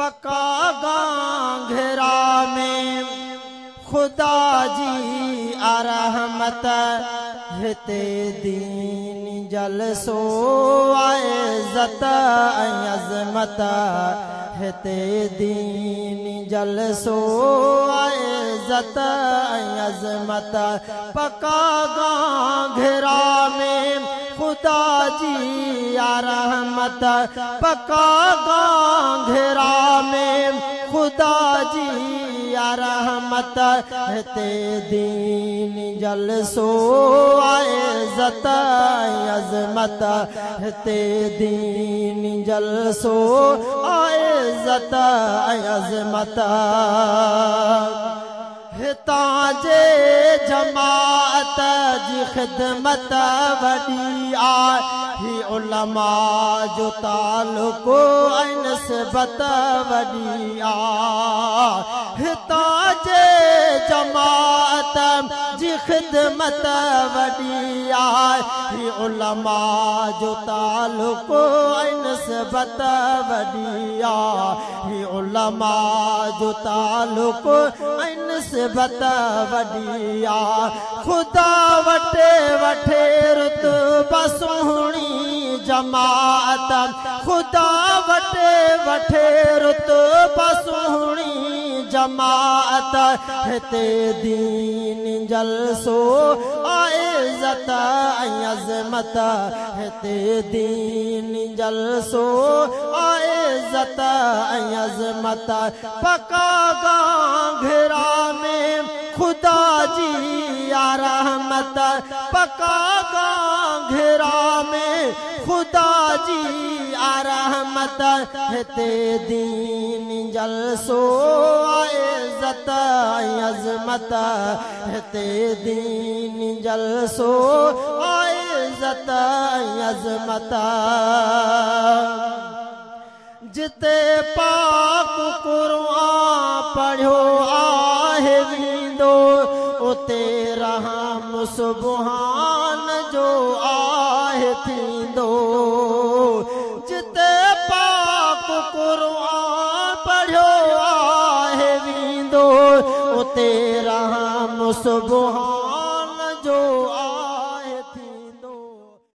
पका गांघरा में खुदा जी रहमत हिते दीन जलसो आए इज़्ज़त अज़मत हिते दीन जलसो आए इज़्ज़त अज़मत पका गांघरा में खुदा जी रहमत पका गांघरा में खुदा जी रहमत हिते दीन जलसो आए इज़्ज़त अज़मत हिते दीन जलसो आए इज़्ज़त अज़मत हितां जे जमात जी ख़िदमत वॾी आहे उलमा जो तालुको ऐं निस्बत वॾी आहे हितां जे जमात जी ख़िदमत वॾी आहे उलमा जो तालुको ऐं निस्बत वॾी आहे उलमा जो तालुको ऐं निस्बत वॾी आहे खुदा वटे वठे रुतबा सुहिणी जमात खुदा वटे वठे रुतबा सुहिणी जमात हिते दीन जलसो आए इज़्ज़त अज़मत हिते दीन जलसो आए इज़्ज़त अज़मत पका गांघरा में खुदा जी रहमत पका गांघरा में खुदा जी रहमत हिते दीन जलसो आए इज़्ज़त अज़मत हिते दीन जलसो आए इज़्ज़त अज़मत जिते पाक क़ुरान पढ़ियो आहे वींदो उते रहम सुबहान जो आहे थींदो जिते पाक क़ुरान पढ़ियो आहे वींदो उते रहम सुबहान